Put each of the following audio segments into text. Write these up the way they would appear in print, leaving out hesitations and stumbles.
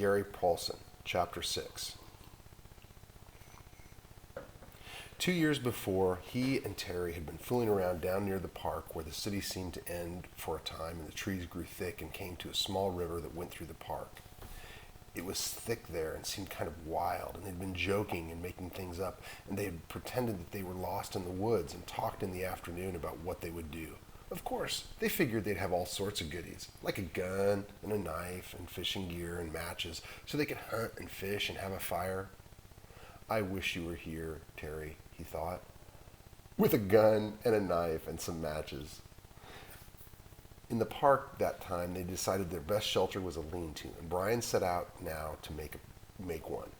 Gary Paulson, Chapter 6. 2 years before, he and Terry had been fooling around down near the park where the city seemed to end for a time and the trees grew thick and came to a small river that went through the park. It was thick there and seemed kind of wild, and they'd been joking and making things up, and they had pretended that they were lost in the woods and talked in the afternoon about what they would do. Of course, they figured they'd have all sorts of goodies, like a gun and a knife and fishing gear and matches, so they could hunt and fish and have a fire. I wish you were here, Terry, he thought, with a gun and a knife and some matches. In the park that time, they decided their best shelter was a lean-to, and Brian set out now to make one.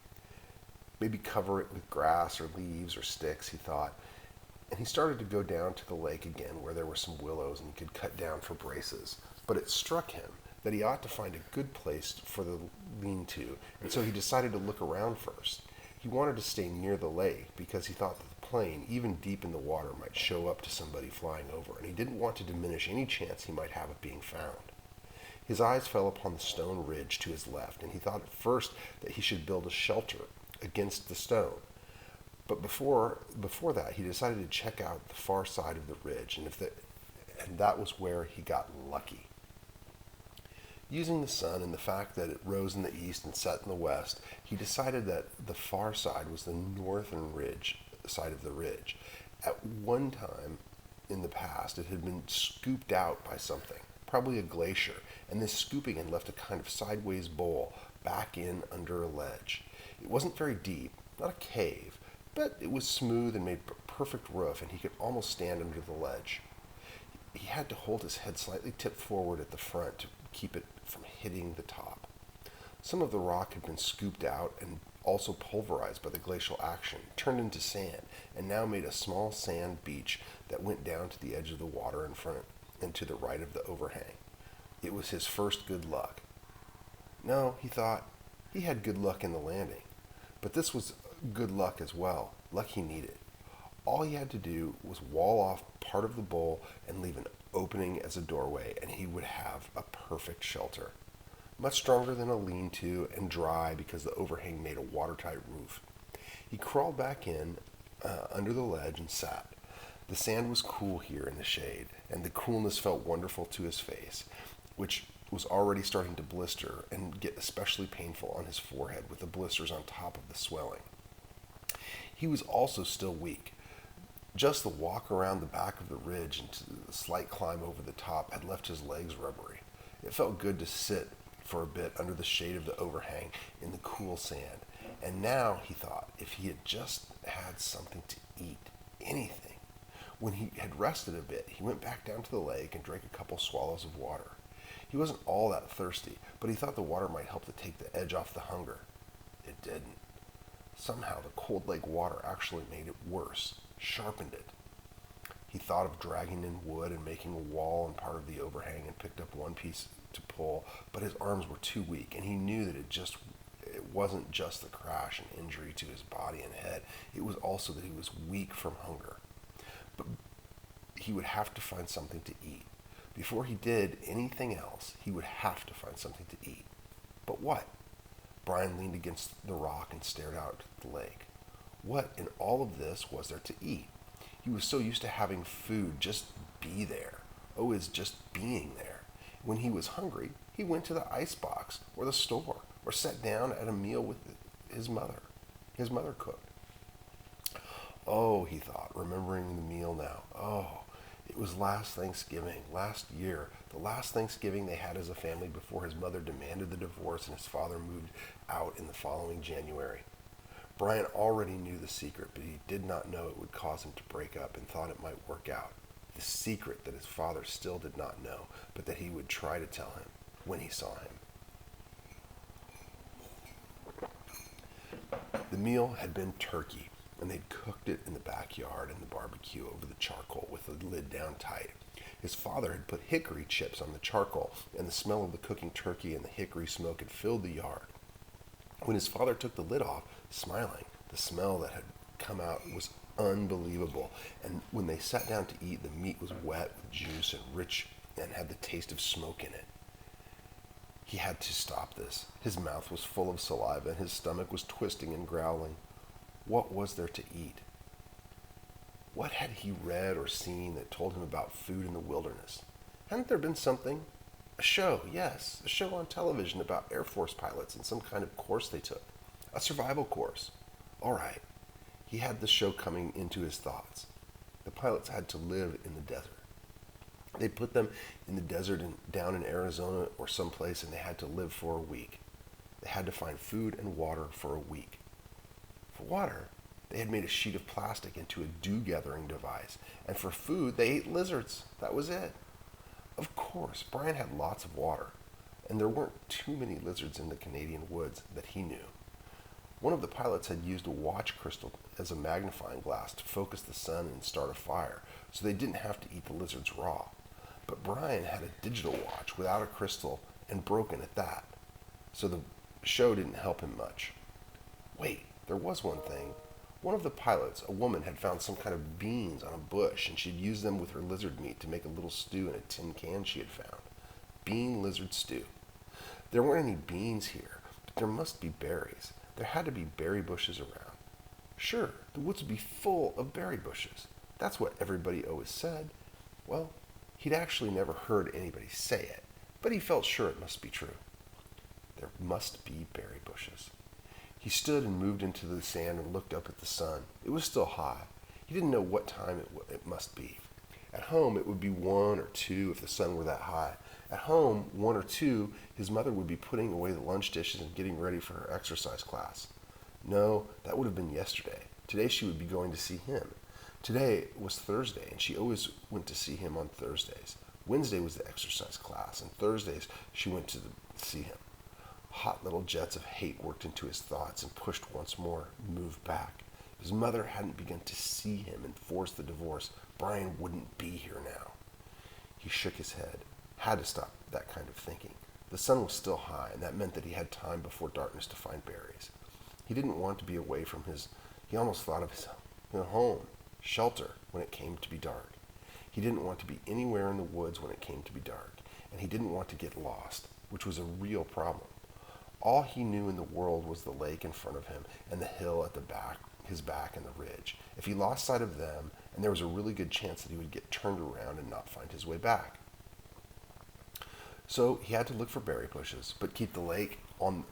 Maybe cover it with grass or leaves or sticks, he thought, and he started to go down to the lake again where there were some willows and he could cut down for braces. But it struck him that he ought to find a good place for the lean-to, and so he decided to look around first. He wanted to stay near the lake because he thought that the plane, even deep in the water, might show up to somebody flying over, and he didn't want to diminish any chance he might have of being found. His eyes fell upon the stone ridge to his left, and he thought at first that he should build a shelter against the stone. But before that, he decided to check out the far side of the ridge, and that was where he got lucky. Using the sun and the fact that it rose in the east and set in the west, he decided that the far side was the northern ridge side of the ridge. At one time in the past, it had been scooped out by something, probably a glacier, and this scooping had left a kind of sideways bowl back in under a ledge. It wasn't very deep, not a cave, but it was smooth and made a perfect roof, and he could almost stand under the ledge. He had to hold his head slightly tipped forward at the front to keep it from hitting the top. Some of the rock had been scooped out and also pulverized by the glacial action, turned into sand, and now made a small sand beach that went down to the edge of the water in front and to the right of the overhang. It was his first good luck. No, he thought, he had good luck in the landing, but this was good luck as well, luck he needed. All he had to do was wall off part of the bowl and leave an opening as a doorway, and he would have a perfect shelter. Much stronger than a lean-to and dry because the overhang made a watertight roof. He crawled back in under the ledge and sat. The sand was cool here in the shade, and the coolness felt wonderful to his face, which was already starting to blister and get especially painful on his forehead with the blisters on top of the swelling. He was also still weak. Just the walk around the back of the ridge and the slight climb over the top had left his legs rubbery. It felt good to sit for a bit under the shade of the overhang in the cool sand. And now, he thought, if he had just had something to eat, anything. When he had rested a bit, he went back down to the lake and drank a couple swallows of water. He wasn't all that thirsty, but he thought the water might help to take the edge off the hunger. It didn't. Somehow the cold lake water actually made it worse, sharpened it. He thought of dragging in wood and making a wall and part of the overhang and picked up one piece to pull, but his arms were too weak, and he knew that it wasn't just the crash and injury to his body and head. It was also that he was weak from hunger. But he would have to find something to eat. Before he did anything else, he would have to find something to eat. But what? Brian leaned against the rock and stared out at the lake. What in all of this was there to eat? He was so used to having food just be there. Oh, his just being there. When he was hungry, he went to the icebox or the store or sat down at a meal with his mother. His mother cooked. Oh, he thought, remembering the meal now. Oh, it was last Thanksgiving, last year, the last Thanksgiving they had as a family before his mother demanded the divorce and his father moved out in the following January. Brian already knew the secret, but he did not know it would cause him to break up and thought it might work out. The secret that his father still did not know, but that he would try to tell him when he saw him. The meal had been turkey, and they'd cooked it in the backyard in the barbecue over the charcoal with the lid down tight. His father had put hickory chips on the charcoal, and the smell of the cooking turkey and the hickory smoke had filled the yard. When his father took the lid off, smiling, the smell that had come out was unbelievable, and when they sat down to eat, the meat was wet with juice and rich and had the taste of smoke in it. He had to stop this. His mouth was full of saliva and his stomach was twisting and growling. What was there to eat? What had he read or seen that told him about food in the wilderness? Hadn't there been something? A show, yes, a show on television about Air Force pilots and some kind of course they took. A survival course. All right. He had the show coming into his thoughts. The pilots had to live in the desert. They put them in the desert down in Arizona or someplace, and they had to live for a week. They had to find food and water for a week. For water, they had made a sheet of plastic into a dew-gathering device, and for food, they ate lizards. That was it. Of course, Brian had lots of water, and there weren't too many lizards in the Canadian woods that he knew. One of the pilots had used a watch crystal as a magnifying glass to focus the sun and start a fire, so they didn't have to eat the lizards raw. But Brian had a digital watch without a crystal and broken at that, so the show didn't help him much. Wait, there was one thing. One of the pilots, a woman, had found some kind of beans on a bush, and she'd used them with her lizard meat to make a little stew in a tin can she had found. Bean lizard stew. There weren't any beans here, but there must be berries. There had to be berry bushes around. Sure, the woods would be full of berry bushes. That's what everybody always said. Well, he'd actually never heard anybody say it, but he felt sure it must be true. There must be berry bushes. He stood and moved into the sand and looked up at the sun. It was still high. He didn't know what time it must be. At home, it would be 1 or 2 if the sun were that high. At home, 1 or 2, his mother would be putting away the lunch dishes and getting ready for her exercise class. No, that would have been yesterday. Today she would be going to see him. Today was Thursday, and she always went to see him on Thursdays. Wednesday was the exercise class, and Thursdays she went to see him. Hot little jets of hate worked into his thoughts and pushed once more, moved back. If his mother hadn't begun to see him and forced the divorce, Brian wouldn't be here now. He shook his head. Had to stop that kind of thinking. The sun was still high, and that meant that he had time before darkness to find berries. He didn't want to be away from he almost thought of his home, shelter, when it came to be dark. He didn't want to be anywhere in the woods when it came to be dark, and he didn't want to get lost, which was a real problem. All he knew in the world was the lake in front of him and the hill at his back and the ridge. If he lost sight of them, and there was a really good chance that he would get turned around and not find his way back. So he had to look for berry bushes, but keep the lake on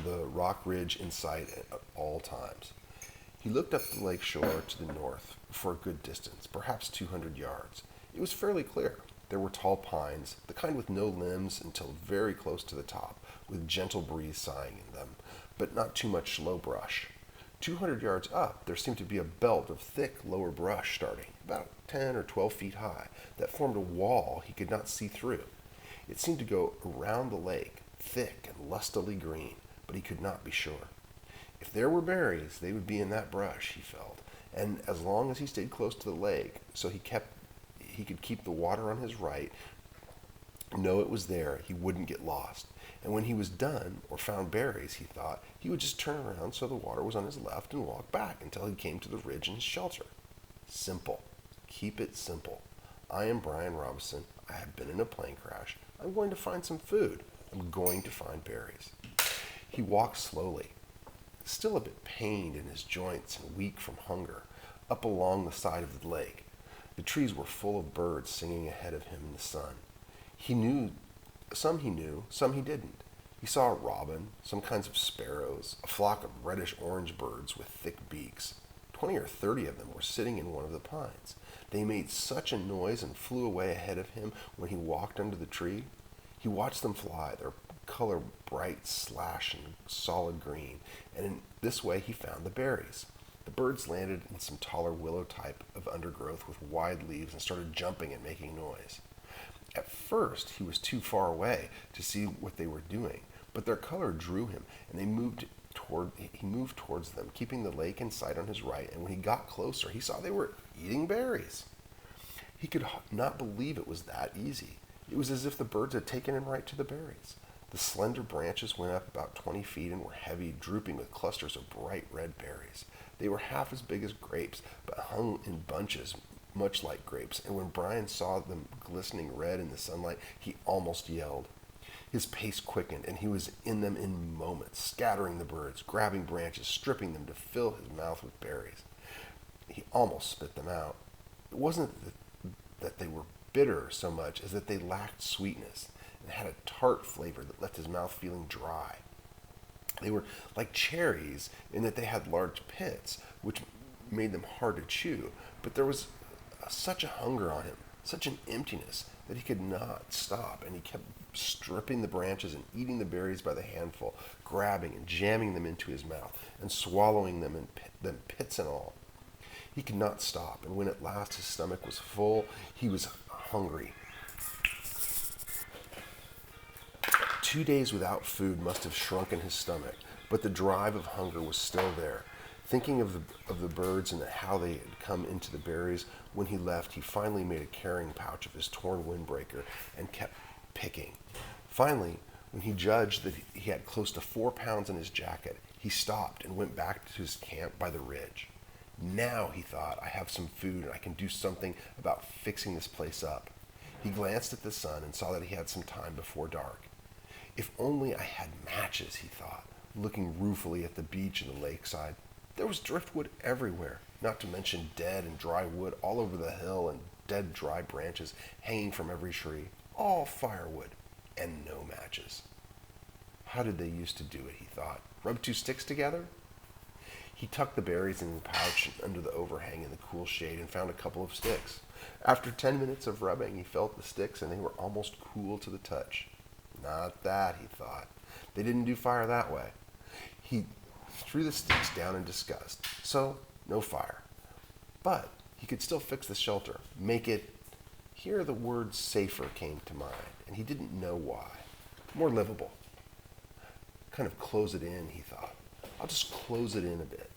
the rock ridge in sight at all times. He looked up the lake shore to the north for a good distance, perhaps 200 yards. It was fairly clear. There were tall pines, the kind with no limbs until very close to the top, with gentle breeze sighing in them, but not too much low brush. 200 yards up, there seemed to be a belt of thick lower brush starting, about 10 or 12 feet high, that formed a wall he could not see through. It seemed to go around the lake, thick and lustily green, but he could not be sure. If there were berries, they would be in that brush, he felt, and as long as he stayed close to the lake, so he could keep the water on his right, know it was there, he wouldn't get lost. And when he was done, or found berries, he thought, he would just turn around so the water was on his left and walk back until he came to the ridge and his shelter. Simple. Keep it simple. I am Brian Robison. I have been in a plane crash. I'm going to find some food. I'm going to find berries. He walked slowly, still a bit pained in his joints and weak from hunger, up along the side of the lake. The trees were full of birds singing ahead of him in the sun. Some he knew, some he didn't. He saw a robin, some kinds of sparrows, a flock of reddish-orange birds with thick beaks. 20 or 30 of them were sitting in one of the pines. They made such a noise and flew away ahead of him when he walked under the tree. He watched them fly, their color bright slash and solid green, and in this way he found the berries. The birds landed in some taller willow type of undergrowth with wide leaves and started jumping and making noise. At first, he was too far away to see what they were doing, but their color drew him, and he moved towards them, keeping the lake in sight on his right, and when he got closer, he saw they were eating berries. He could not believe it was that easy. It was as if the birds had taken him right to the berries. The slender branches went up about 20 feet and were heavy, drooping with clusters of bright red berries. They were half as big as grapes, but hung in bunches, much like grapes, and when Brian saw them glistening red in the sunlight, he almost yelled. His pace quickened, and he was in them in moments, scattering the birds, grabbing branches, stripping them to fill his mouth with berries. He almost spit them out. It wasn't that they were bitter so much as that they lacked sweetness and had a tart flavor that left his mouth feeling dry. They were like cherries in that they had large pits, which made them hard to chew, but there was such a hunger on him, such an emptiness, that he could not stop, and he kept stripping the branches and eating the berries by the handful, grabbing and jamming them into his mouth, and swallowing them, pits and all. He could not stop, and when at last his stomach was full, he was hungry. 2 days without food must have shrunken his stomach, but the drive of hunger was still there. Thinking of the birds and how they had come into the berries, when he left, he finally made a carrying pouch of his torn windbreaker and kept picking. Finally, when he judged that he had close to 4 pounds in his jacket, he stopped and went back to his camp by the ridge. Now, he thought, I have some food and I can do something about fixing this place up. He glanced at the sun and saw that he had some time before dark. If only I had matches, he thought, looking ruefully at the beach and the lakeside. There was driftwood everywhere, not to mention dead and dry wood all over the hill and dead dry branches hanging from every tree, all firewood and no matches. How did they used to do it, he thought. Rub 2 sticks together? He tucked the berries in the pouch under the overhang in the cool shade and found a couple of sticks. After 10 minutes of rubbing, he felt the sticks and they were almost cool to the touch. Not that, he thought. They didn't do fire that way. He threw the sticks down in disgust. So, no fire. But he could still fix the shelter, make it... Here the word safer came to mind, and he didn't know why. More livable. Kind of close it in, he thought. I'll just close it in a bit.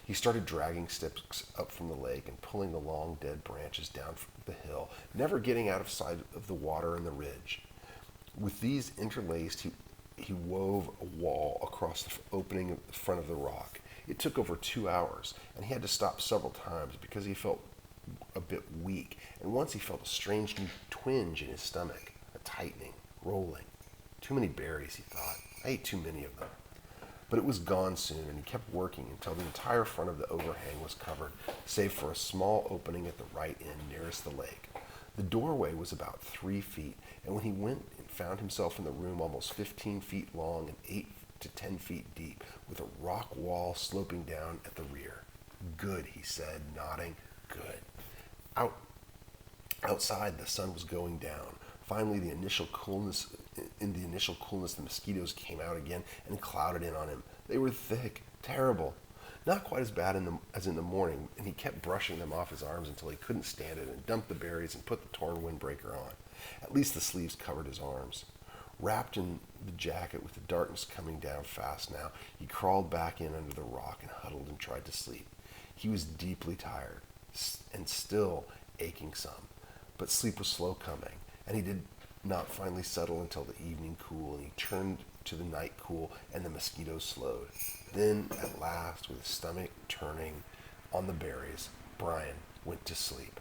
He started dragging sticks up from the lake and pulling the long dead branches down the hill, never getting out of sight of the water and the ridge. With these interlaced, he wove a wall across the opening in front of the rock. It took over 2 hours, and he had to stop several times because he felt a bit weak, and once he felt a strange new twinge in his stomach, a tightening, rolling. Too many berries, he thought. I ate too many of them. But it was gone soon, and he kept working until the entire front of the overhang was covered, save for a small opening at the right end nearest the lake. The doorway was about 3 feet, and when he went and found himself in the room almost 15 feet long and 8 to 10 feet deep, with a rock wall sloping down at the rear. Good, he said, nodding. Good. Outside, the sun was going down. Finally, in the initial coolness, the mosquitoes came out again and clouded in on him. They were thick, terrible. Not quite as bad as in the morning, and he kept brushing them off his arms until he couldn't stand it and dumped the berries and put the torn windbreaker on. At least the sleeves covered his arms. Wrapped in the jacket with the darkness coming down fast now, he crawled back in under the rock and huddled and tried to sleep. He was deeply tired and still aching some, but sleep was slow coming, and he did not finally settle until the evening cool, and he turned to the night cool, and the mosquitoes slowed. Then, at last, with his stomach turning on the berries, Brian went to sleep.